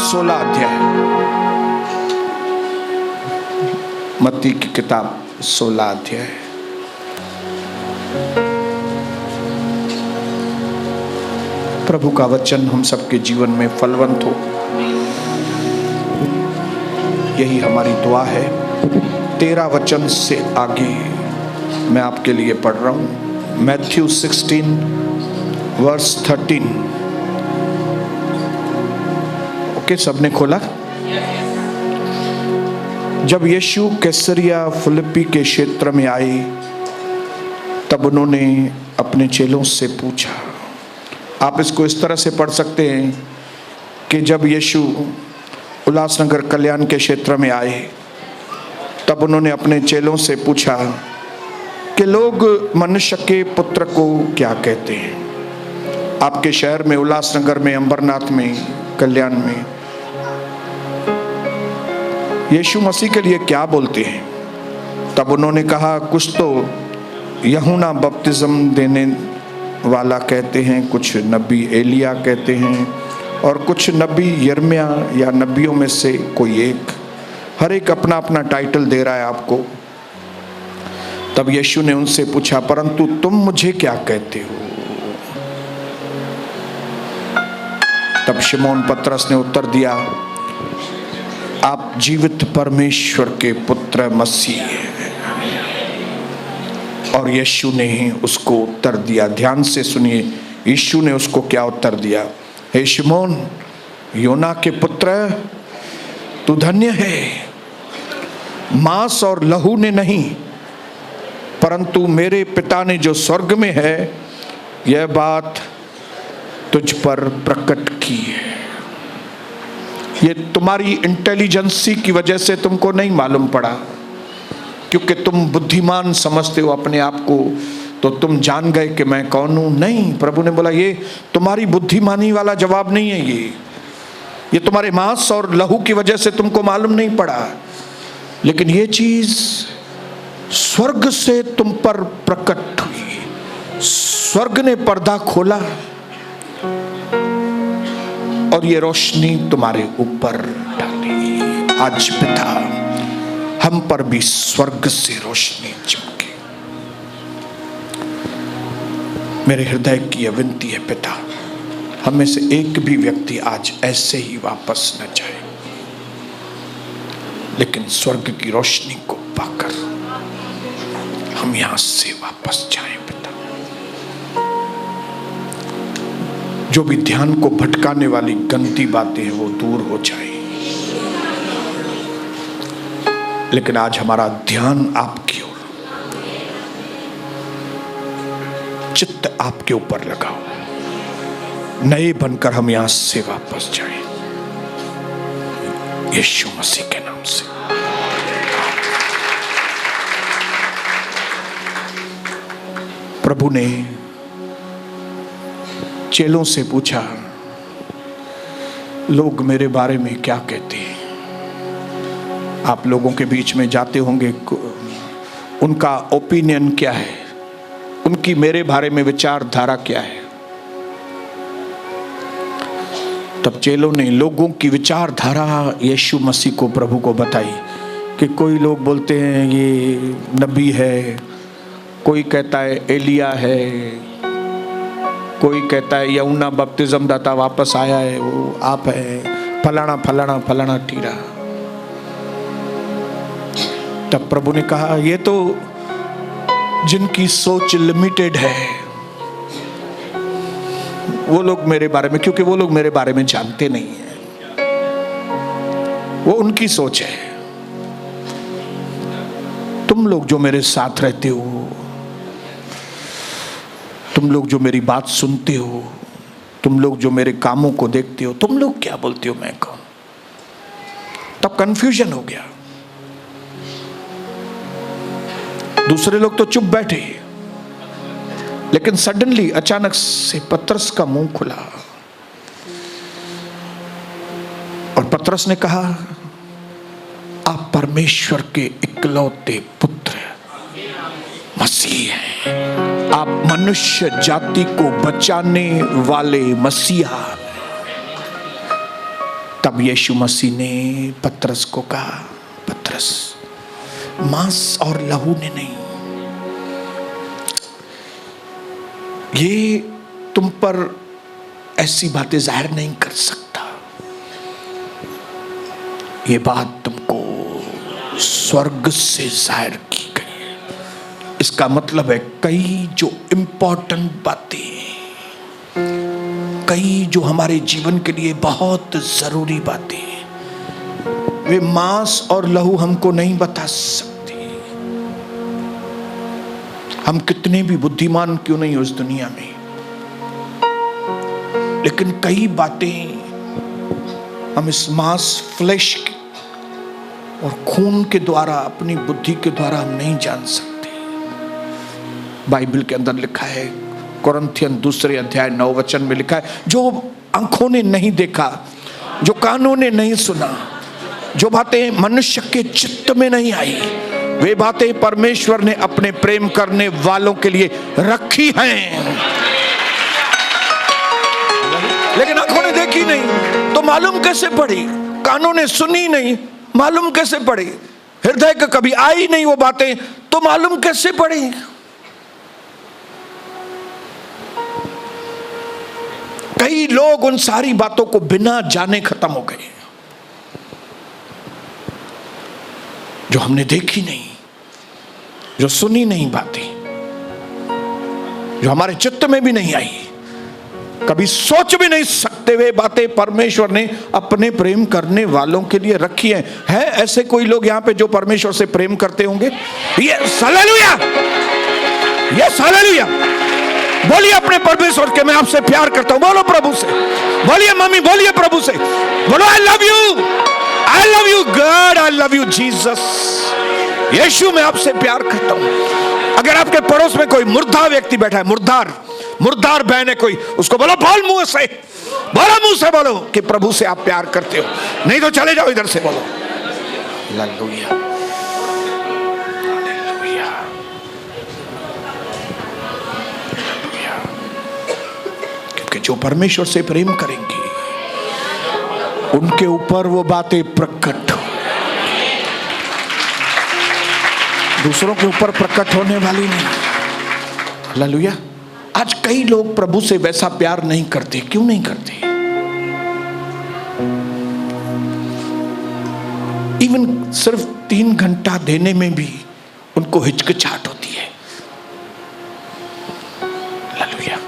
16 अध्याय, मत्ती की किताब 16 अध्याय। प्रभु का वचन हम सबके जीवन में फलवंत हो, यही हमारी दुआ है। 13 वचन से आगे मैं आपके लिए पढ़ रहा हूं। Matthew 16 verse 13। ओके, सबने खोला? जब यीशु कैसरिया फिलिप्पी के क्षेत्र में आए, तब उन्होंने अपने चेलों से पूछा। आप इसको इस तरह से पढ़ सकते हैं कि जब यीशु उल्लासनगर कल्याण के क्षेत्र में आए, तब उन्होंने अपने चेलों से पूछा कि लोग मनुष्य के पुत्र को क्या कहते हैं। आपके शहर में, उल्लासनगर में, अंबरनाथ में, कल्याण में यीशु मसीह के लिए क्या बोलते हैं? तब उन्होंने कहा, कुछ तो यूहन्ना बपतिस्म देने वाला कहते हैं, कुछ नबी एलिया कहते हैं, और कुछ नबी यिर्मयाह या नबियों में से कोई एक। हर एक अपना अपना टाइटल दे रहा है आपको। तब यीशु ने उनसे पूछा, परंतु तुम मुझे क्या कहते हो? तब शिमोन पतरस ने उत्तर दिया, आप जीवित परमेश्वर के पुत्र मसीह हैं। और यीशु ने उसको उत्तर दिया, ध्यान से सुनिए, यीशु ने उसको क्या उत्तर दिया। हे शिमोन, योना के पुत्र, तू धन्य है, मांस और लहू ने नहीं, परंतु मेरे पिता ने जो स्वर्ग में है, यह बात तुझ पर प्रकट की है। ये तुम्हारी इंटेलिजेंसी की वजह से तुमको नहीं मालूम पड़ा, क्योंकि तुम बुद्धिमान समझते हो अपने आप को, तो तुम जान गए कि मैं कौन हूं। नहीं, प्रभु ने बोला, ये तुम्हारी बुद्धिमानी वाला जवाब नहीं है, ये तुम्हारे मांस और लहू की वजह से तुमको मालूम नहीं पड़ा, लेकिन ये चीज स्वर्ग से तुम पर प्रकट हुई। स्वर्ग ने पर्दा खोला और ये रोशनी तुम्हारे ऊपर डाली। आज पिता, हम पर भी स्वर्ग से रोशनी चमके। मेरे हृदय की यह विनती है पिता, हमें से एक भी व्यक्ति आज ऐसे ही वापस न जाए, लेकिन स्वर्ग की रोशनी को पाकर हम यहां से वापस जाएं पिता। जो भी ध्यान को भटकाने वाली गंदी बातें हैं वो दूर हो जाए, लेकिन आज हमारा ध्यान आपकी ओर, चित्त आपके ऊपर लगाओ, नए बनकर हम यहां से वापस जाएं, यीशु मसीह के नाम से। प्रभु ने चेलों से पूछा, लोग मेरे बारे में क्या कहते हैं? आप लोगों के बीच में जाते होंगे, उनका ओपिनियन क्या है, उनकी मेरे बारे में विचारधारा क्या है? तब चेलों ने लोगों की विचारधारा यीशु मसीह को, प्रभु को बताई कि कोई लोग बोलते हैं ये नबी है, कोई कहता है एलिया है, कोई कहता है यूहन्ना बपतिस्म दाता वापस आया है, वो आप है, फलाना फलाना फलाना टीरा। तब प्रभु ने कहा, ये तो जिनकी सोच लिमिटेड है वो लोग मेरे बारे में, क्योंकि वो लोग मेरे बारे में जानते नहीं है, वो उनकी सोच है। तुम लोग जो मेरे साथ रहते हो, तुम लोग जो मेरी बात सुनते हो, तुम लोग जो मेरे कामों को देखते हो, तुम लोग क्या बोलते हो मैं कौन? तब कंफ्यूजन हो गया। दूसरे लोग तो चुप बैठे, लेकिन सडनली अचानक से पतरस का मुंह खुला और पतरस ने कहा, आप परमेश्वर के इकलौते पुत्र मसीह हैं, आप मनुष्य जाति को बचाने वाले मसीहा। तब यीशु मसीह ने पतरस को कहा, पतरस, मांस और लहू ने नहीं, ये तुम पर ऐसी बातें जाहिर नहीं कर सकता, ये बात तुमको स्वर्ग से जाहिर की गई है। इसका मतलब है कई जो इंपॉर्टेंट बातें, कई जो हमारे जीवन के लिए बहुत जरूरी बातें, वे मांस और लहू हमको नहीं बता सकते। हम कितने भी बुद्धिमान क्यों नहीं हो इस दुनिया में, लेकिन कई बातें हम इस मांस फ्लैश और खून के द्वारा, अपनी बुद्धि के द्वारा हम नहीं जान सकते। बाइबल के अंदर लिखा है, कुरिन्थियन 2 अध्याय 9 वचन में लिखा है, जो आंखों ने नहीं देखा, जो कानों ने नहीं सुना, जो बातें मनुष्य के चित्त में नहीं आई, वे बातें परमेश्वर ने अपने प्रेम करने वालों के लिए रखी हैं। लेकिन आंखों ने देखी नहीं तो मालूम कैसे पड़ी, कानों ने सुनी नहीं मालूम कैसे पड़ी, हृदय का कभी आई नहीं वो बातें तो मालूम कैसे पड़ी। कई लोग उन सारी बातों को बिना जाने खत्म हो गए, जो हमने देखी नहीं, जो सुनी नहीं बातें, जो हमारे चित्त में भी नहीं आई, कभी सोच भी नहीं सकते, वे बातें परमेश्वर ने अपने प्रेम करने वालों के लिए रखी हैं। है ऐसे कोई लोग यहाँ पे जो परमेश्वर से प्रेम करते होंगे? Yes hallelujah, yes hallelujah. बोलिए अपने परमेश्वर के, मैं आपसे प्यार करता हूं। बोलो प्रभु से, बोलिए मम्मी, बोलिए प्रभु से, बोलो I love you, I love you God, I love you Jesus. यीशु मैं आपसे प्यार करता हूं। अगर आपके पड़ोस में कोई मुर्दा व्यक्ति बैठा है, मुर्दार बहन है कोई, उसको बोलो, बोल मुंह से, बोलो मुंह से बोलो कि प्रभु से आप प्यार करते हो, नहीं तो चले जाओ इधर से। बोलो हालेलुया, हालेलुया, हालेलुया। क्योंकि जो परमेश्वर से प्रेम करेंगे उनके ऊपर वो बातें प्रकट हो, दूसरों के ऊपर प्रकट होने वाली नहीं। हालेलुया। आज कई लोग प्रभु से वैसा प्यार नहीं करते। क्यों नहीं करते? इवन सिर्फ 3 घंटा देने में भी उनको हिचकिचाहट होती है। हालेलुया।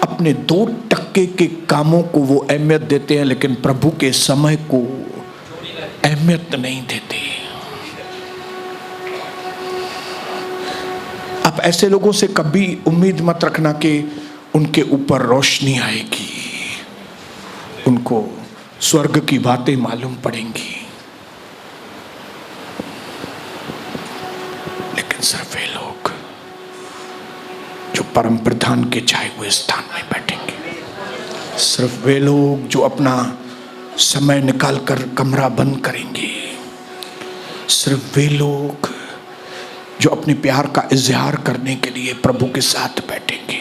अपने 2% के कामों को वो अहमियत देते हैं, लेकिन प्रभु के समय को अहमियत नहीं देते। आप ऐसे लोगों से कभी उम्मीद मत रखना कि उनके ऊपर रोशनी आएगी, उनको स्वर्ग की बातें मालूम पड़ेंगी, लेकिन सिर्फ वे लोग जो परम प्रधान के चाहे हुए स्थान में बैठेंगे, सिर्फ वे लोग जो अपना समय निकालकर कमरा बंद करेंगे, सिर्फ वे लोग जो अपने प्यार का इजहार करने के लिए प्रभु के साथ बैठेंगे।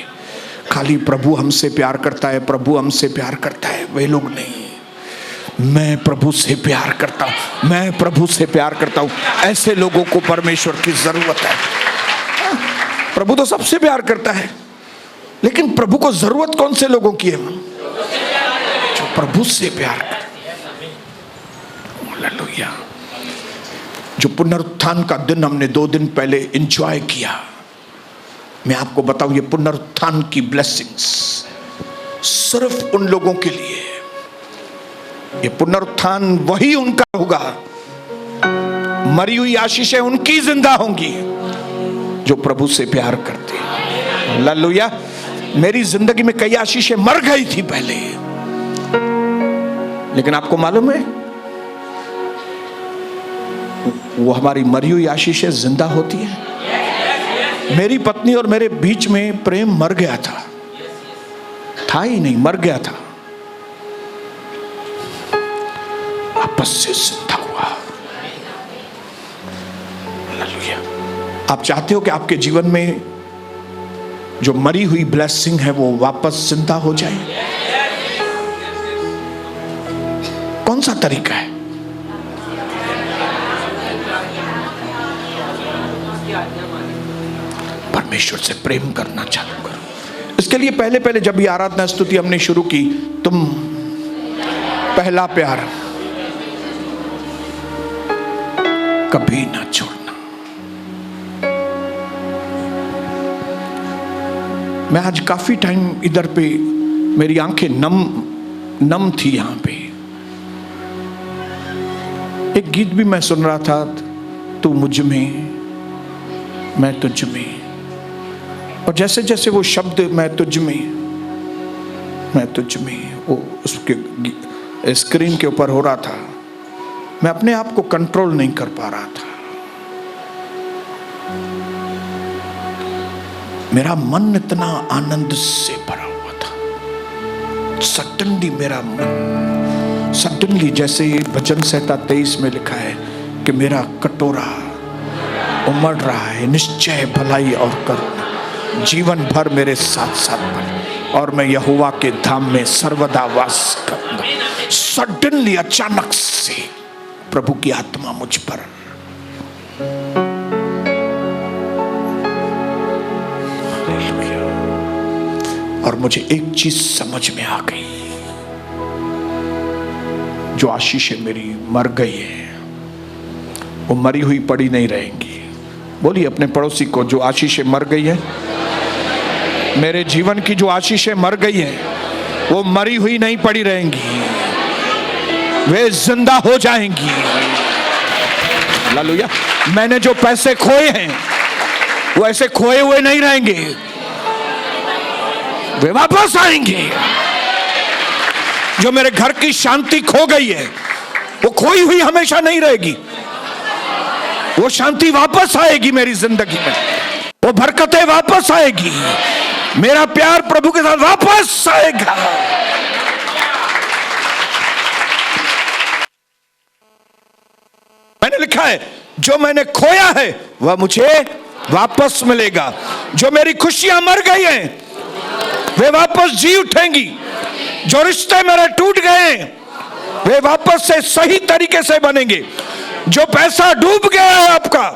खाली प्रभु हमसे प्यार करता है, प्रभु हमसे प्यार करता है, वे लोग नहीं। मैं प्रभु से प्यार करता हूं, मैं प्रभु से प्यार करता हूं, ऐसे लोगों को परमेश्वर की जरूरत है। प्रभु तो सबसे प्यार करता है, लेकिन प्रभु को जरूरत कौन से लोगों की है? जो प्रभु से प्यार करते हैं। हालेलुया। जो पुनरुत्थान का दिन हमने 2 दिन पहले एंजॉय किया, मैं आपको बताऊं, ये पुनरुत्थान की ब्लेसिंग्स सिर्फ उन लोगों के लिए, ये पुनरुत्थान वही उनका होगा, मरी हुई आशीषें उनकी जिंदा होंगी जो प्रभु से प्यार करते हैं। हालेलुया। मेरी जिंदगी में कई आशीषें मर गई थी पहले, लेकिन आपको मालूम है वो हमारी मरी हुई आशीषें जिंदा होती है। मेरी पत्नी और मेरे बीच में प्रेम मर गया था ही नहीं, मर गया था, वापस से जिंदा हुआ। हालेलुया। आप चाहते हो कि आपके जीवन में जो मरी हुई ब्लेसिंग है वो वापस जिंदा हो जाए? कौन सा तरीका है? परमेश्वर से प्रेम करना चालू करो। इसके लिए पहले पहले जब ये आराधना स्तुति हमने शुरू की, तुम पहला प्यार कभी ना छोड़ना। मैं आज काफी टाइम इधर पे, मेरी आंखें नम थी यहां पे। एक गीत भी मैं सुन रहा था, तू मुझ में मैं तुझ में, और जैसे जैसे वो शब्द मैं तुझ में वो उसके स्क्रीन के ऊपर हो रहा था, मैं अपने आप को कंट्रोल नहीं कर पा रहा था। मेरा मन इतना आनंद से भरा हुआ था। सडनली जैसे भजन संहिता 23 में लिखा है कि मेरा कटोरा उमड़ रहा है, निश्चय भलाई और करुणा जीवन भर मेरे साथ साथ बने, और मैं यहोवा के धाम में सर्वदा वास करूंगा। सडनली, अचानक से प्रभु की आत्मा मुझ पर, और मुझे एक चीज समझ में आ गई, जो आशीषें मेरी मर गई है वो मरी हुई पड़ी नहीं रहेंगी। बोलिए अपने पड़ोसी को, जो आशीषें मर गई है, मेरे जीवन की जो आशीषें मर गई है वो मरी हुई नहीं पड़ी रहेंगी, वे जिंदा हो जाएंगी। हालेलुया। मैंने जो पैसे खोए हैं वो ऐसे खोए हुए नहीं रहेंगे, वे वापस आएंगे। जो मेरे घर की शांति खो गई है वो खोई हुई हमेशा नहीं रहेगी, वो शांति वापस आएगी मेरी जिंदगी में, वो बरकतें वापस आएगी, मेरा प्यार प्रभु के साथ वापस आएगा। मैंने लिखा है, जो मैंने खोया है वह मुझे वापस मिलेगा। जो मेरी खुशियां मर गई हैं वे वापस जी उठेंगी। जो रिश्ते मेरे टूट गए वे वापस से सही तरीके से बनेंगे। जो पैसा डूब गया है आपका,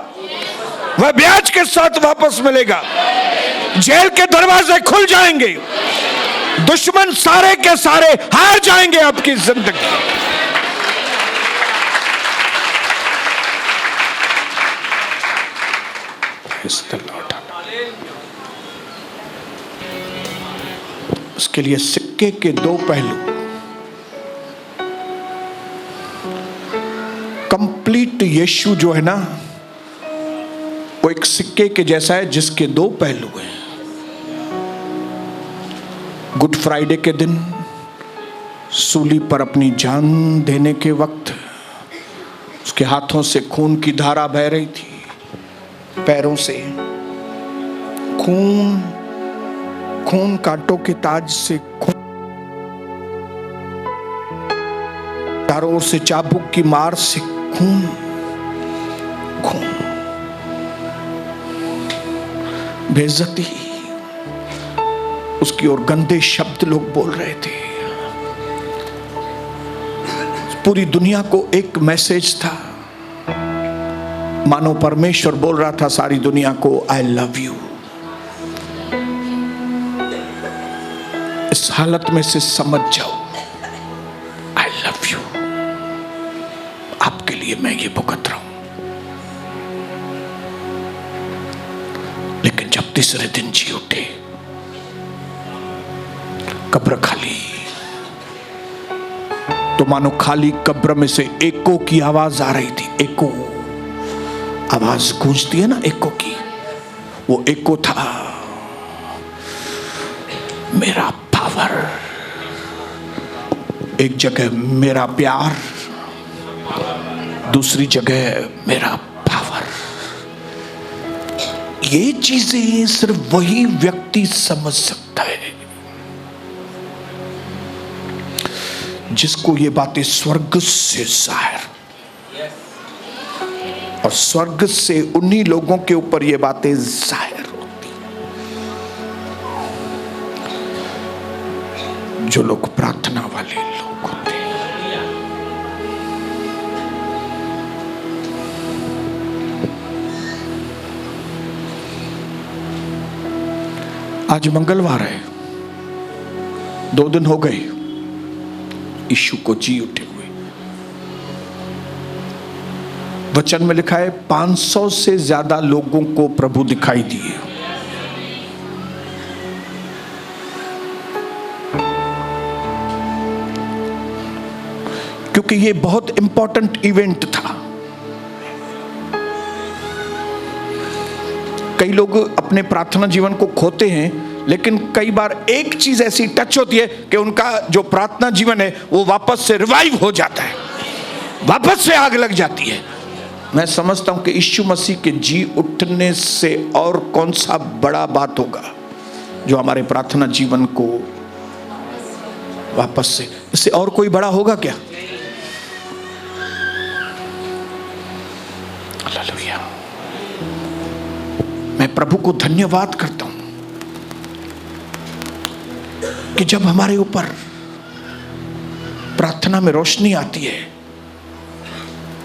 वह ब्याज के साथ वापस मिलेगा। जेल के दरवाजे खुल जाएंगे, दुश्मन सारे के सारे हार जाएंगे आपकी जिंदगी। उसके लिए सिक्के के दो पहलू, कंप्लीट यीशु जो है ना, वो एक सिक्के के जैसा है जिसके दो पहलू हैं। गुड फ्राइडे के दिन सूली पर अपनी जान देने के वक्त उसके हाथों से खून की धारा बह रही थी, पैरों से खून कांटों के ताज से खून, चारों ओर से चाबुक की मार से खून, बेइज्जती, उसकी ओर गंदे शब्द लोग बोल रहे थे। पूरी दुनिया को एक मैसेज था, मानो परमेश्वर बोल रहा था सारी दुनिया को, आई लव यू। इस हालत में से समझ जाओ, आई लव यू, आपके लिए मैं ये भुगत रहा हूं। लेकिन जब तीसरे दिन जी उठे, कब्र खाली, तो मानो खाली कब्र में से एको की आवाज आ रही थी। एको आवाज गूंजती है ना, एको की, वो एको था, मेरा पावर। एक जगह मेरा प्यार, दूसरी जगह मेरा पावर। ये चीजें सिर्फ वही व्यक्ति समझ सकता है जिसको ये बातें स्वर्ग से जाहिर, और स्वर्ग से उन्हीं लोगों के ऊपर ये बातें जाहिर होती जो लोग प्रार्थना वाले लोग होते हैं। आज मंगलवार है, 2 दिन हो गए यीशु को जी उठे हुए। वचन में लिखा है 500 से ज्यादा लोगों को प्रभु दिखाई दिए। क्योंकि ये बहुत इंपॉर्टेंट इवेंट था। कई लोग अपने प्रार्थना जीवन को खोते हैं, लेकिन कई बार एक चीज ऐसी टच होती है कि उनका जो प्रार्थना जीवन है वो वापस से रिवाइव हो जाता है, वापस से आग लग जाती है। मैं समझता हूं कि यीशु मसीह के जी उठने से और कौन सा बड़ा बात होगा जो हमारे प्रार्थना जीवन को वापस से, इससे और कोई बड़ा होगा क्या? हालेलुया। मैं प्रभु को धन्यवाद करता हूं कि जब हमारे ऊपर प्रार्थना में रोशनी आती है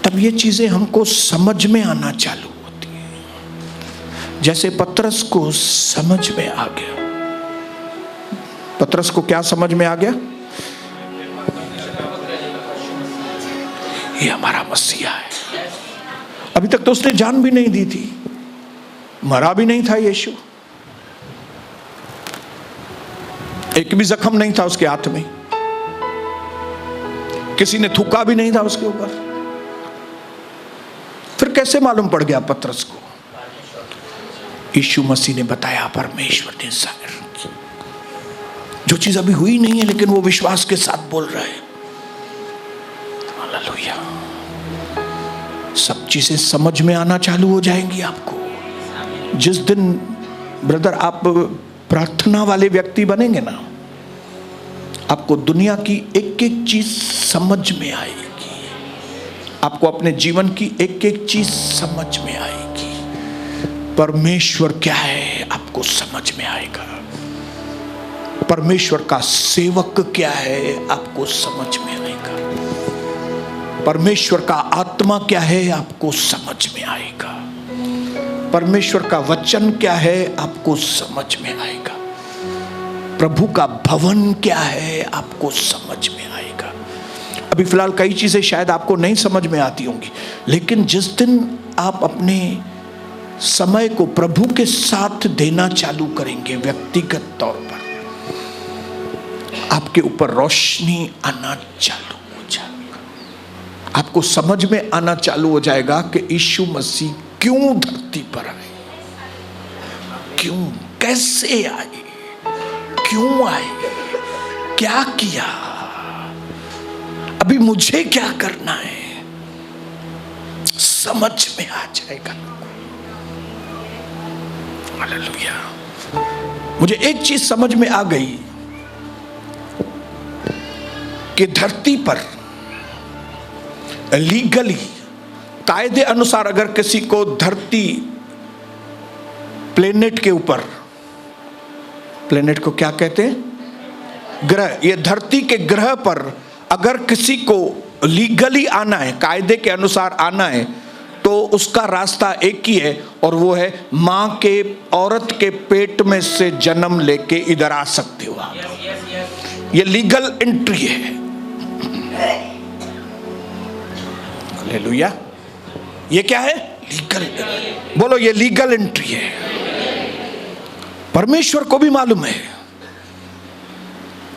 तब ये चीजें हमको समझ में आना चालू होती है। जैसे पतरस को समझ में आ गया। पतरस को क्या समझ में आ गया? ये हमारा मसीहा है। अभी तक तो उसने जान भी नहीं दी थी, मरा भी नहीं था यीशु, एक भी जख्म नहीं था उसके हाथ में, किसी ने थूका भी नहीं था उसके ऊपर। फिर कैसे मालूम पड़ गया पतरस को? यीशु मसीह ने बताया, परमेश्वर ने जाहिर की। जो चीज अभी हुई नहीं है लेकिन वो विश्वास के साथ बोल रहा है। हालेलुया। सब चीजें समझ में आना चालू हो जाएंगी आपको। जिस दिन ब्रदर आप प्रार्थना वाले व्यक्ति बनेंगे ना, आपको दुनिया की एक एक चीज समझ में आएगी। आपको अपने जीवन की एक एक चीज समझ में आएगी। परमेश्वर क्या है आपको समझ में आएगा। परमेश्वर का सेवक क्या है आपको समझ में आएगा। परमेश्वर का आत्मा क्या है आपको समझ में आएगा। परमेश्वर का वचन क्या है आपको समझ में आएगा। प्रभु का भवन क्या है आपको समझ में आएगा। अभी फिलहाल कई चीजें शायद आपको नहीं समझ में आती होंगी, लेकिन जिस दिन आप अपने समय को प्रभु के साथ देना चालू करेंगे व्यक्तिगत तौर पर, आपके ऊपर रोशनी आना चालू हो जाएगा। आपको समझ में आना चालू हो जाएगा कि यीशु मसीह क्यों धरती पर आए, क्यों, कैसे आए, क्यों आए, क्या किया, अभी मुझे क्या करना है, समझ में आ जाएगा। हालेलुया। मुझे एक चीज समझ में आ गई कि धरती पर लीगली, कायदे अनुसार अगर किसी को धरती, प्लेनेट के ऊपर, प्लेनेट को क्या कहते हैं, ग्रह, ये धरती के ग्रह पर अगर किसी को लीगली आना है, कायदे के अनुसार आना है, तो उसका रास्ता एक ही है और वो है मां के, औरत के पेट में से जन्म लेके इधर आ सकते हो आप। ये लीगल एंट्री है। हालेलुया। ये क्या है? लीगल। बोलो, ये लीगल एंट्री है। परमेश्वर को भी मालूम है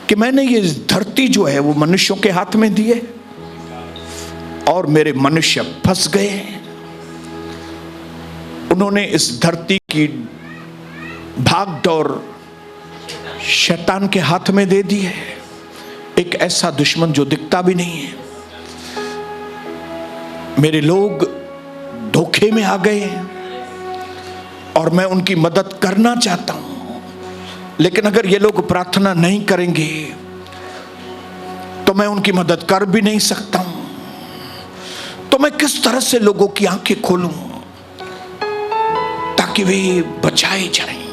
कि मैंने ये धरती जो है वो मनुष्यों के हाथ में दी है और मेरे मनुष्य फंस गए। उन्होंने इस धरती की भागदौड़ शैतान के हाथ में दे दी है, एक ऐसा दुश्मन जो दिखता भी नहीं है। मेरे लोग धोखे में आ गए हैं और मैं उनकी मदद करना चाहता हूं, लेकिन अगर ये लोग प्रार्थना नहीं करेंगे तो मैं उनकी मदद कर भी नहीं सकता हूं। तो मैं किस तरह से लोगों की आंखें खोलूं ताकि वे बचाए जाएं।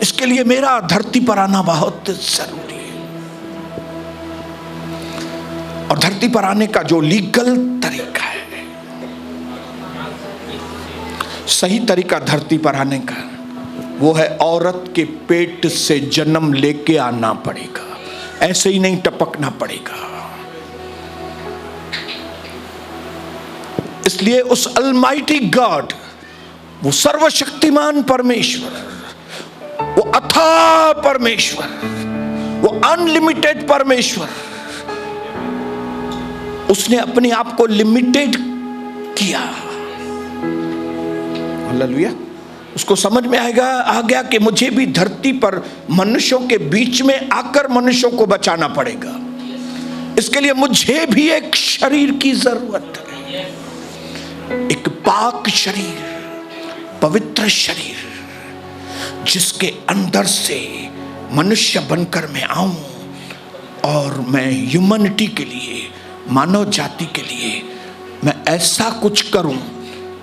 इसके लिए मेरा धरती पर आना बहुत जरूरी है। और धरती पर आने का जो लीगल तरीका है, सही तरीका धरती पर आने का, वो है औरत के पेट से जन्म लेके आना पड़ेगा, ऐसे ही नहीं टपकना पड़ेगा। इसलिए उस अलमाइटी गॉड, वो सर्वशक्तिमान परमेश्वर, वो अथाह परमेश्वर, वो अनलिमिटेड परमेश्वर, उसने अपने आप को लिमिटेड किया। हालेलुया। उसको समझ में आ गया कि मुझे भी धरती पर मनुष्यों के बीच में आकर मनुष्यों को बचाना पड़ेगा। इसके लिए मुझे भी एक शरीर की जरूरत है, एक पाक शरीर, पवित्र शरीर, जिसके अंदर से मनुष्य बनकर मैं आऊं और मैं ह्यूमैनिटी के लिए, मानव जाति के लिए मैं ऐसा कुछ करूं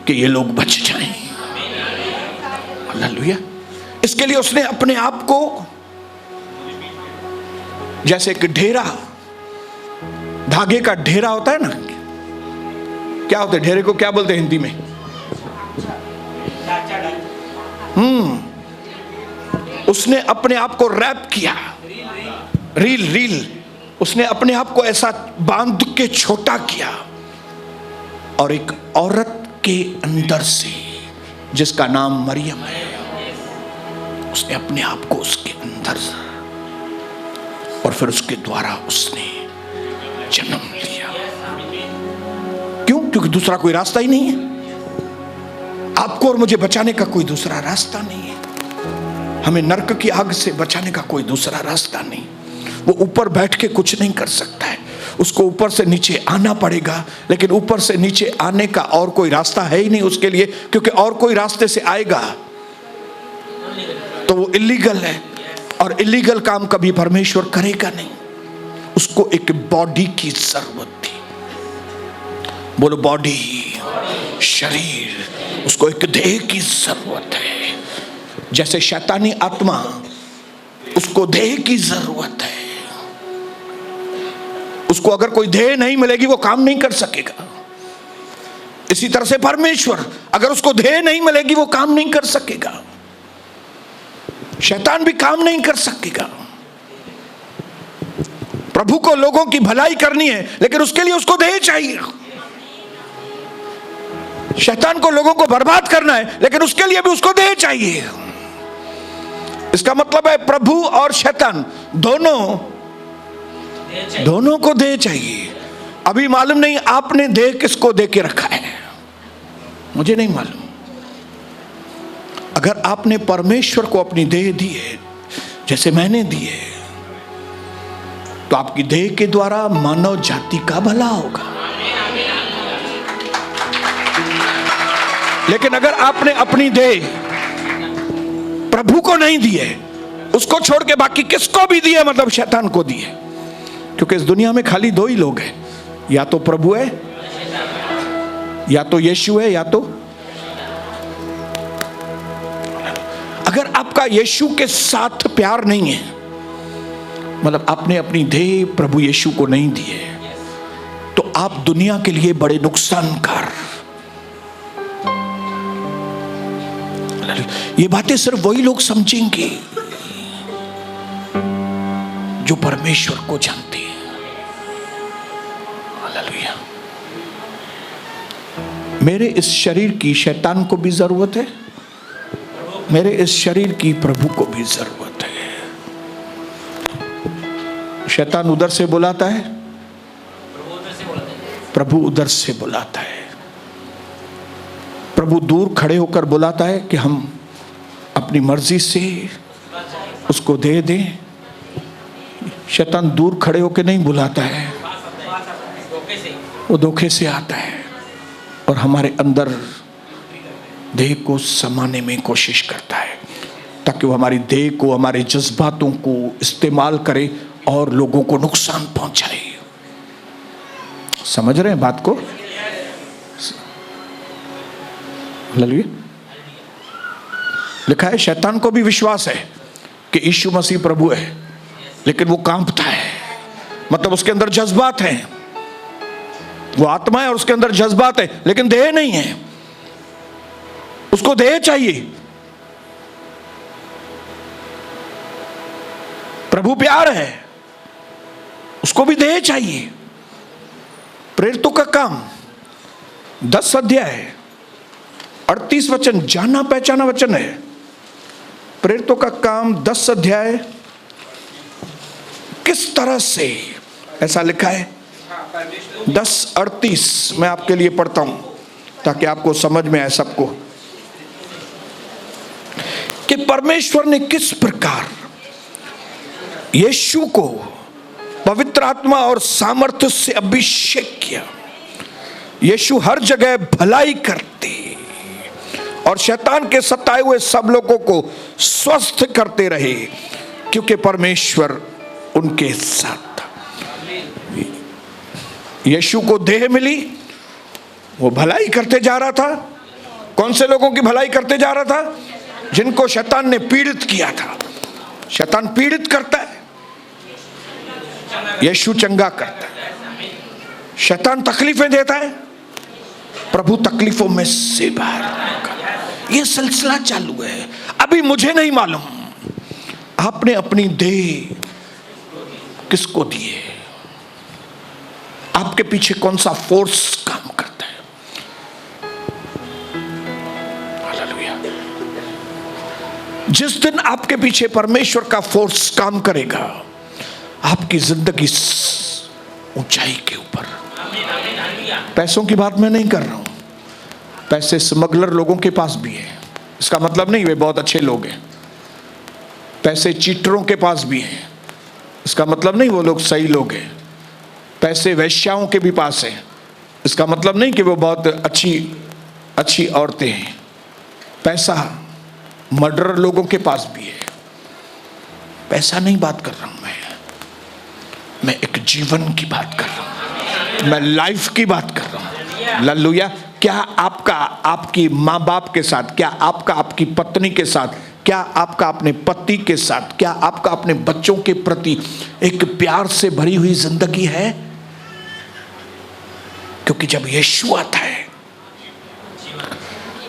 कि ये लोग बच जाएं। हालेलुया। इसके लिए उसने अपने आप को जैसे एक ढेरा, धागे का ढेरा होता है ना, क्या होता है ढेरे को, क्या बोलते हैं हिंदी में? उसने अपने आप को रैप किया, रील उसने अपने आप को ऐसा बांध के छोटा किया और एक औरत के अंदर से, जिसका नाम मरियम है, उसने अपने आप को उसके अंदर और फिर उसके द्वारा उसने जन्म लिया। क्यों? क्योंकि दूसरा कोई रास्ता ही नहीं है। आपको और मुझे बचाने का कोई दूसरा रास्ता नहीं है। हमें नरक की आग से बचाने का कोई दूसरा रास्ता नहीं। वो ऊपर बैठ के कुछ नहीं कर सकता है, उसको ऊपर से नीचे आना पड़ेगा। लेकिन ऊपर से नीचे आने का और कोई रास्ता है ही नहीं उसके लिए, क्योंकि और कोई रास्ते से आएगा तो वो इलीगल है, और इलीगल काम कभी परमेश्वर करेगा नहीं। उसको एक बॉडी की जरूरत थी। बोलो बॉडी, शरीर। उसको एक देह की जरूरत है। जैसे शैतानी आत्मा, उसको देह की जरूरत है। उसको अगर कोई देह नहीं मिलेगी वो काम नहीं कर सकेगा। इसी तरह से परमेश्वर, अगर उसको देह नहीं मिलेगी वो काम नहीं कर सकेगा। शैतान भी काम नहीं कर सकेगा। प्रभु को लोगों की भलाई करनी है, लेकिन उसके लिए उसको देह चाहिए। शैतान को लोगों को बर्बाद करना है, लेकिन उसके लिए भी उसको देह चाहिए। इसका मतलब है प्रभु और शैतान दोनों को देह चाहिए। अभी मालूम नहीं आपने देह किसको दे के रखा है, मुझे नहीं मालूम। अगर आपने परमेश्वर को अपनी देह दी है, जैसे मैंने दी है, तो आपकी देह के द्वारा मानव जाति का भला होगा। लेकिन अगर आपने अपनी देह प्रभु को नहीं दी है, उसको छोड़ के बाकी किसको भी दी है, मतलब शैतान को दी है। क्योंकि इस दुनिया में खाली दो ही लोग हैं, या तो प्रभु है, या तो यीशु है, या तो अगर आपका यीशु के साथ प्यार नहीं है, मतलब आपने अपनी देह प्रभु यीशु को नहीं दी है, तो आप दुनिया के लिए बड़े नुकसानकार। ये बातें सिर्फ वही लोग समझेंगे जो परमेश्वर को जानते हैं। हालेलुया। मेरे इस शरीर की शैतान को भी जरूरत है, मेरे इस शरीर की प्रभु को भी जरूरत है। शैतान उधर से बुलाता है, प्रभु उधर से बुलाता है। प्रभु दूर खड़े होकर बुलाता है कि हम अपनी मर्जी से उसको दे दें। शैतान दूर खड़े होकर नहीं बुलाता है, वो धोखे से आता है और हमारे अंदर देह को समाने में कोशिश करता है, ताकि वो हमारी देह को, हमारे जज्बातों को इस्तेमाल करे और लोगों को नुकसान पहुंचाए। समझ रहे हैं बात को? हालेलुया। लिखा है शैतान को भी विश्वास है कि यीशु मसीह प्रभु है, लेकिन वो कांपता है। मतलब उसके अंदर जज्बात हैं, वो आत्मा है और उसके अंदर जज्बात है, लेकिन देह नहीं है। उसको देह चाहिए। प्रभु प्यार है, उसको भी देह चाहिए। प्रेरितों का काम 10 अध्याय 38 वचन, जाना पहचाना वचन है। प्रेरितों का काम 10 अध्याय किस तरह से, ऐसा लिखा है 10:38। मैं आपके लिए पढ़ता हूं ताकि आपको समझ में आए सबको, कि परमेश्वर ने किस प्रकार यीशु को पवित्र आत्मा और सामर्थ्य से अभिषेक किया। यीशु हर जगह भलाई करते और शैतान के सताए हुए सब लोगों को स्वस्थ करते रहे, क्योंकि परमेश्वर उनके साथ था। यीशु को देह मिली, वो भलाई करते जा रहा था। कौन से लोगों की भलाई करते जा रहा था? जिनको शैतान ने पीड़ित किया था। शैतान पीड़ित करता है, यीशु चंगा करता है। शैतान तकलीफें देता है, प्रभु तकलीफों में से बाहर निकालता। यह सिलसिला चालू है। अभी मुझे नहीं मालूम आपने अपनी देह किसको दी है, आपके पीछे कौन सा फोर्स काम करता है। हालेलुया। जिस दिन आपके पीछे परमेश्वर का फोर्स काम करेगा, आपकी जिंदगी ऊंचाई के ऊपर। पैसों की बात मैं नहीं कर रहा हूं, पैसे स्मगलर लोगों के पास भी है, इसका मतलब नहीं वे बहुत अच्छे लोग हैं। पैसे चीटरों के पास भी हैं, इसका मतलब नहीं वो लोग सही लोग हैं। पैसे वैश्याओं के भी पास हैं, इसका मतलब नहीं कि वो बहुत अच्छी औरतें हैं। पैसा मर्डरर लोगों के पास भी है। पैसा नहीं बात कर रहा हूं मैं एक जीवन की बात कर रहा हूं, मैं लाइफ की बात कर रहा हूं। हालेलुया। क्या आपका आपकी माँ बाप के साथ, क्या आपका आपकी पत्नी के साथ, क्या आपका अपने पति के साथ, क्या आपका अपने बच्चों के प्रति एक प्यार से भरी हुई जिंदगी है? क्योंकि जब यीशु आता है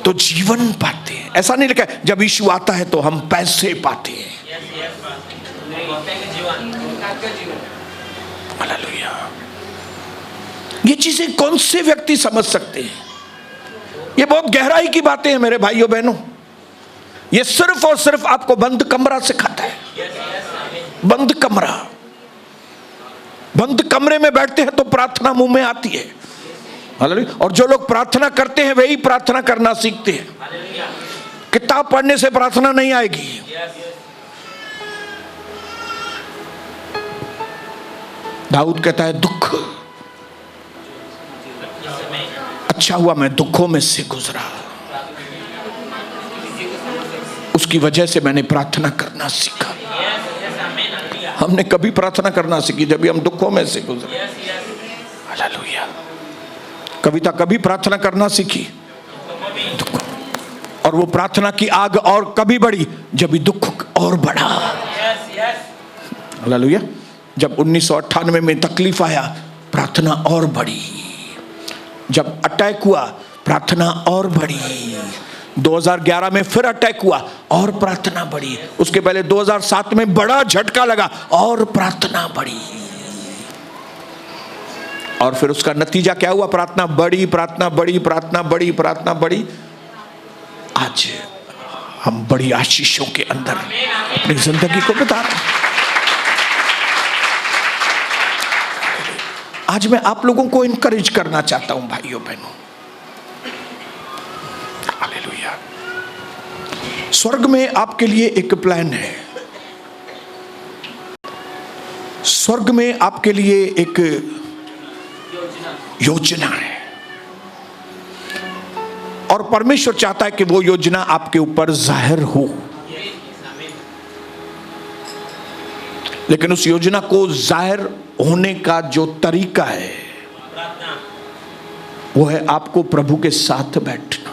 तो जीवन पाते हैं। ऐसा नहीं लिखा है जब यीशु आता है तो हम पैसे पाते हैं। हालेलुया। ये चीजें कौन से व्यक्ति समझ सकते हैं? ये बहुत गहराई की बातें हैं मेरे भाइयों बहनों। ये सिर्फ और सिर्फ आपको बंद कमरा सिखाता है। बंद कमरा, बंद कमरे में बैठते हैं तो प्रार्थना मुंह में आती है। हालेलुया। और जो लोग प्रार्थना करते हैं वही प्रार्थना करना सीखते हैं। किताब पढ़ने से प्रार्थना नहीं आएगी। दाऊद कहता है दुख, अच्छा हुआ मैं दुखों में से गुजरा, उसकी वजह से मैंने प्रार्थना करना सीखा। हमने कभी प्रार्थना करना सीखी जब हम दुखों में से गुजरे। हालेलुया। कविता कभी प्रार्थना करना सीखी दुख, और वो प्रार्थना की आग और कभी बढ़ी जब दुख और बढ़ा। हालेलुया। जब 1998 में तकलीफ आया, प्रार्थना और बढ़ी। जब अटैक हुआ, प्रार्थना और बढ़ी। 2011 में फिर अटैक हुआ और प्रार्थना बढ़ी। उसके पहले 2007 में बड़ा झटका लगा और प्रार्थना बढ़ी। और फिर उसका नतीजा क्या हुआ? प्रार्थना बढ़ी, प्रार्थना बढ़ी, प्रार्थना बढ़ी, प्रार्थना बढ़ी। आज हम बड़ी आशीषों के अंदर अपनी जिंदगी को बिता रहे हैं। आज मैं आप लोगों को इनकरेज करना चाहता हूं भाइयों बहनों। हालेलुया। स्वर्ग में आपके लिए एक प्लान है। स्वर्ग में आपके लिए एक योजना है, और परमेश्वर चाहता है कि वो योजना आपके ऊपर जाहिर हो। लेकिन उस योजना को जाहिर होने का जो तरीका है वो है आपको प्रभु के साथ बैठना।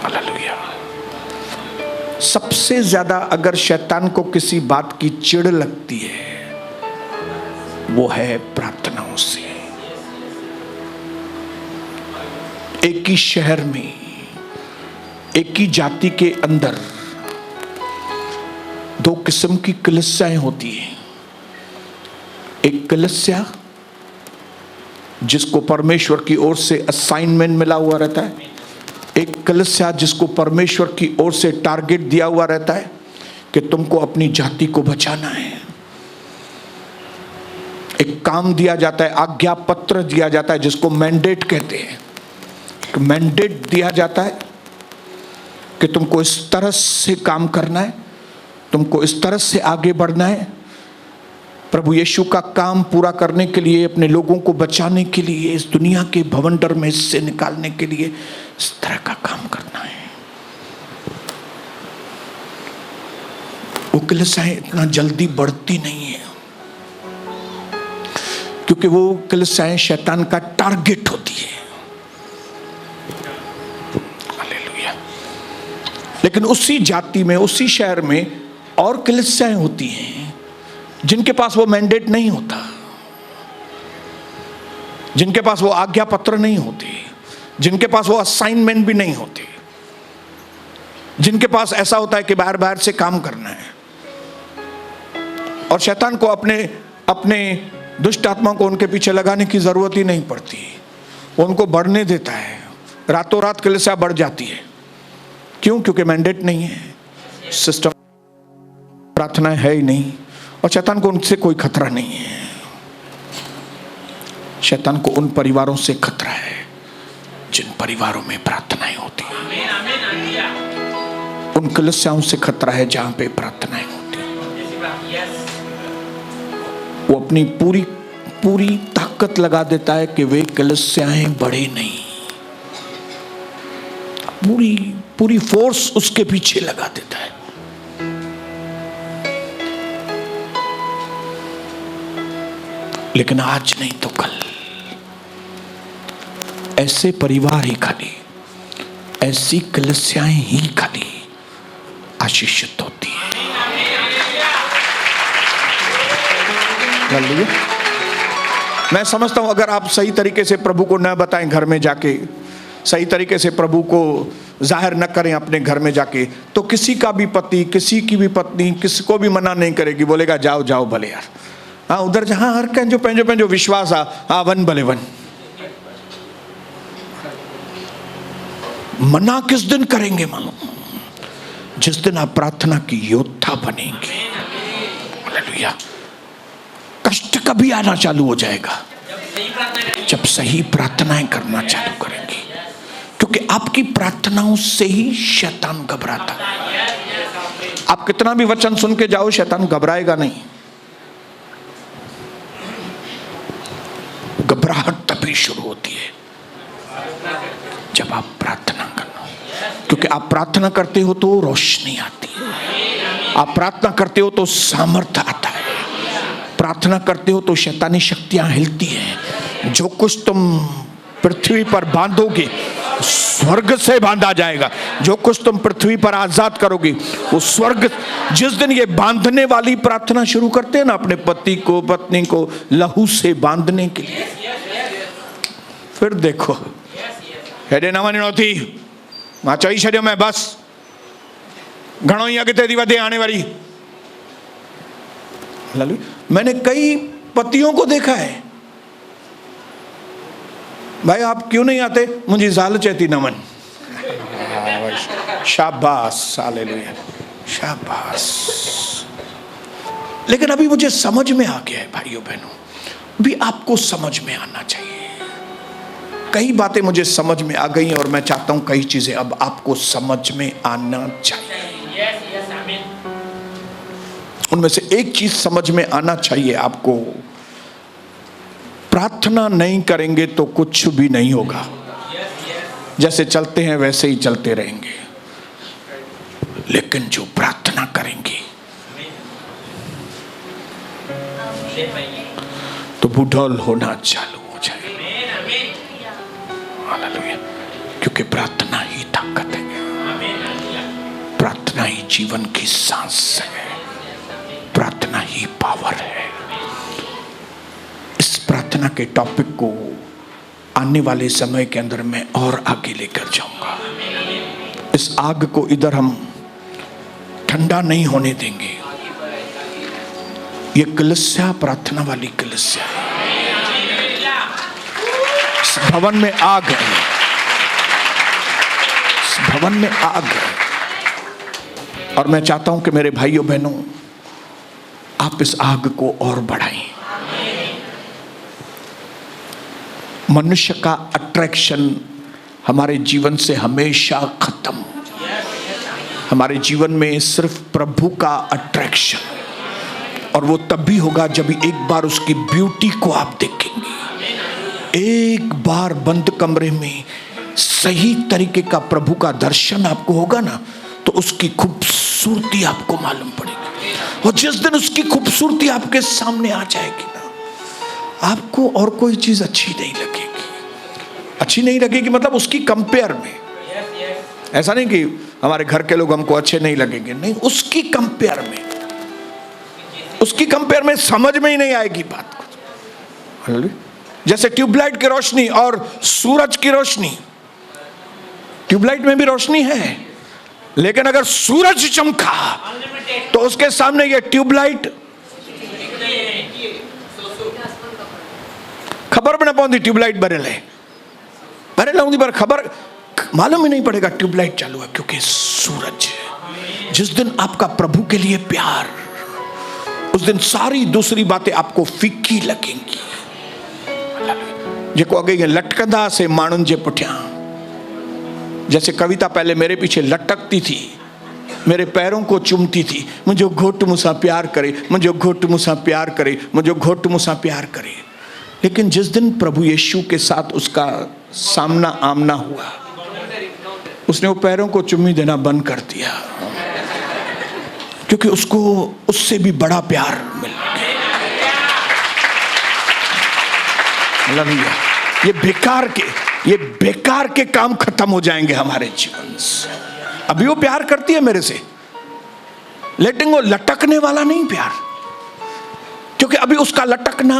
हालेलुया। सबसे ज्यादा अगर शैतान को किसी बात की चिढ़ लगती है वो है प्रार्थनाओं से। एक ही शहर में, एक ही जाति के अंदर दो किस्म की कलीसियाएं होती हैं। एक कलीसिया जिसको परमेश्वर की ओर से असाइनमेंट मिला हुआ रहता है, एक कलीसिया जिसको परमेश्वर की ओर से टारगेट दिया हुआ रहता है कि तुमको अपनी जाति को बचाना है। एक काम दिया जाता है, आज्ञा पत्र दिया जाता है जिसको मैंडेट कहते हैं। मैंडेट दिया जाता है कि तुमको इस तरह से काम करना है, तुमको इस तरह से आगे बढ़ना है, प्रभु यीशु का काम पूरा करने के लिए, अपने लोगों को बचाने के लिए, इस दुनिया के भवंडर में से निकालने के लिए इस तरह का काम करना है। वो कलीसियाएं इतना जल्दी बढ़ती नहीं है क्योंकि वो कलीसियाएं शैतान का टारगेट होती है। हालेलुया। लेकिन उसी जाति में, उसी शहर में और कलीसियाएं होती हैं जिनके पास वो मैंडेट नहीं होता, जिनके पास वो आज्ञा पत्र नहीं होती, जिनके पास वो असाइनमेंट भी नहीं होती, जिनके पास ऐसा होता है कि बाहर बाहर से काम करना है। और शैतान को अपने दुष्ट आत्मा को उनके पीछे लगाने की जरूरत ही नहीं पड़ती, वो उनको बढ़ने देता है। रातों रात कलीसिया बढ़ जाती है। क्यों? क्योंकि मैंडेट नहीं है, सिस्टम, प्रार्थना है ही नहीं, और शैतान को उनसे कोई खतरा नहीं है। शैतान को उन परिवारों से खतरा है जिन परिवारों में प्रार्थनाएं होती हैं, उन कलीसियाओं से खतरा है जहां पे प्रार्थनाएं होती हैं। वो अपनी पूरी ताकत लगा देता है कि वे कलीसियाएं बढ़े नहीं, पूरी फोर्स उसके पीछे लगा देता है। लेकिन आज नहीं तो कल ऐसे परिवार ही खाली, ऐसी कलीसियाएं ही खाली आशीषित होती है। मैं समझता हूं अगर आप सही तरीके से प्रभु को न बताएं घर में जाके, सही तरीके से प्रभु को जाहिर न करें अपने घर में जाके, तो किसी का भी पति, किसी की भी पत्नी किसी को भी मना नहीं करेगी, बोलेगा जाओ जाओ भले यार। हाँ, उधर जहां हर कहीं जो पंजो विश्वास आ वन भले वन। मना किस दिन करेंगे मालूम? जिस दिन आप प्रार्थना की योद्धा बनेंगे। हालेलुया। कष्ट कभी आना चालू हो जाएगा जब सही प्रार्थनाएं करना चालू करेंगे, क्योंकि आपकी प्रार्थनाओं से ही शैतान घबराता है। आप कितना भी वचन सुन के जाओ, शैतान घबराएगा नहीं। घबराहट तभी शुरू होती है जब आप प्रार्थना करना, क्योंकि आप प्रार्थना करते हो तो रोशनी आती है, आप प्रार्थना करते हो तो सामर्थ्य आता है, प्रार्थना करते हो तो शैतानी शक्तियां हिलती हैं। जो कुछ तुम पृथ्वी पर बांधोगे स्वर्ग से बांधा जाएगा, जो कुछ तुम पृथ्वी पर आजाद करोगे वो स्वर्ग। जिस दिन ये बांधने वाली प्रार्थना शुरू करते हैं ना, अपने पति को पत्नी को लहू से बांधने के लिए, फिर देखो हेडे नवानी नौथी मां चई छॾियो मैं बस घणो ही अॻिते थी वधे आने वाली। मैंने कई पतियों को देखा है, भाई आप क्यों नहीं आते? मुझे ज़ाल चेती नमन। शाबाश, हालेलुया, शाबाश। लेकिन अभी मुझे समझ में आ गया है भाइयों बहनों, भी आपको समझ में आना चाहिए। कई बातें मुझे समझ में आ गई और मैं चाहता हूं कई चीजें अब आपको समझ में आना चाहिए। उनमें से एक चीज समझ में आना चाहिए आपको, प्रार्थना नहीं करेंगे तो कुछ भी नहीं होगा। जैसे चलते हैं वैसे ही चलते रहेंगे, लेकिन जो प्रार्थना करेंगे तो बुढ़ौल होना चालू हो जाएगा। हालेलुया। क्योंकि प्रार्थना ही ताकत है, प्रार्थना ही जीवन की सांस है, प्रार्थना ही पावर है। इस प्रार्थना के टॉपिक को आने वाले समय के अंदर मैं और आगे लेकर जाऊंगा। इस आग को इधर हम ठंडा नहीं होने देंगे। ये कलीसिया प्रार्थना वाली कलीसिया है। इस भवन में आग है, इस भवन में आग है। और मैं चाहता हूं कि मेरे भाइयों बहनों, आप इस आग को और बढ़ाएं। मनुष्य का अट्रैक्शन हमारे जीवन से हमेशा खत्म। हमारे जीवन में सिर्फ प्रभु का अट्रैक्शन, और वो तब भी होगा जब एक बार उसकी ब्यूटी को आप देखेंगे। एक बार बंद कमरे में सही तरीके का प्रभु का दर्शन आपको होगा ना, तो उसकी खूबसूरती आपको मालूम पड़ेगी। और जिस दिन उसकी खूबसूरती आपके सामने आ जाएगी ना, आपको और कोई चीज अच्छी नहीं लगेगी। अच्छी नहीं लगेगी मतलब उसकी कंपेयर में। ऐसा नहीं कि हमारे घर के लोग हमको अच्छे नहीं लगेंगे, नहीं, उसकी कंपेयर में, उसकी कंपेयर में समझ में ही नहीं आएगी बात को। जैसे ट्यूबलाइट की रोशनी और सूरज की रोशनी। ट्यूबलाइट में भी रोशनी है, लेकिन अगर सूरज चमका तो उसके सामने ये ट्यूबलाइट खबर भी ना पाऊंगी ट्यूबलाइट बरेला होंगी, पर खबर मालूम ही नहीं पड़ेगा ट्यूबलाइट चालू है, क्योंकि सूरज है। जिस दिन आपका प्रभु के लिए प्यार, उस दिन सारी दूसरी बातें आपको फीकी लगेंगी। जेको अगे ये लटकंदा से माण्हुनि जे पुठियां, जैसे कविता पहले मेरे पीछे लटकती थी, मेरे पैरों को चूमती थी, मुझे घोट मुझसा प्यार करे, मुझे घोट मुझसा प्यार करे, मुझे घोट मुझसा प्यार करे। लेकिन जिस दिन प्रभु यीशु के साथ उसका सामना आमना हुआ, उसने वो पैरों को चुम्मी देना बंद कर दिया, क्योंकि उसको उससे भी बड़ा प्यार मिल गया। ये बेकार के काम खत्म हो जाएंगे हमारे जीवन से। अभी वो प्यार करती है मेरे से, लेकिन वो लटकने वाला नहीं प्यार, क्योंकि अभी उसका लटकना,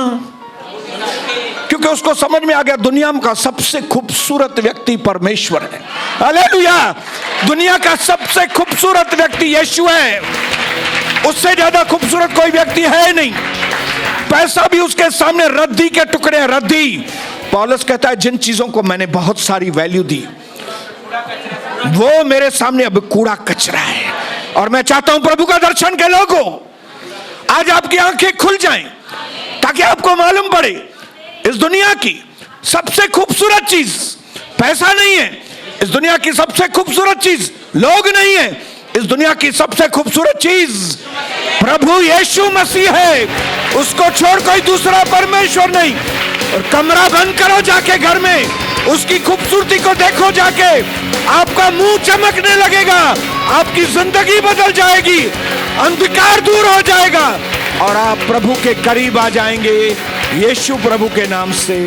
क्योंकि उसको समझ में आ गया दुनिया का सबसे खूबसूरत व्यक्ति परमेश्वर है। हालेलुया! दुनिया का सबसे खूबसूरत व्यक्ति यीशु है। उससे ज्यादा खूबसूरत कोई व्यक्ति है नहीं। पैसा भी उसके सामने रद्दी के टुकड़े हैं, रद्दी। पौलुस कहता है जिन चीजों को मैंने बहुत सारी वैल्यू दी, वो मेरे सामने अब कूड़ा कचरा है। और मैं चाहता हूं प्रभु का दर्शन के लोगों, आज आपकी आंखें खुल जाएं, ताकि आपको मालूम पड़े इस दुनिया की सबसे खूबसूरत चीज पैसा नहीं है। इस दुनिया की सबसे खूबसूरत चीज लोग नहीं है। इस दुनिया की सबसे खूबसूरत चीज प्रभु यीशु मसीह है। उसको छोड़ कोई दूसरा परमेश्वर नहीं। और कमरा बंद करो जाके घर में, उसकी खूबसूरती को देखो जाके, आपका मुंह चमकने लगेगा, आपकी जिंदगी बदल जाएगी, अंधकार दूर हो जाएगा और आप प्रभु के करीब आ जाएंगे, यीशु प्रभु के नाम से।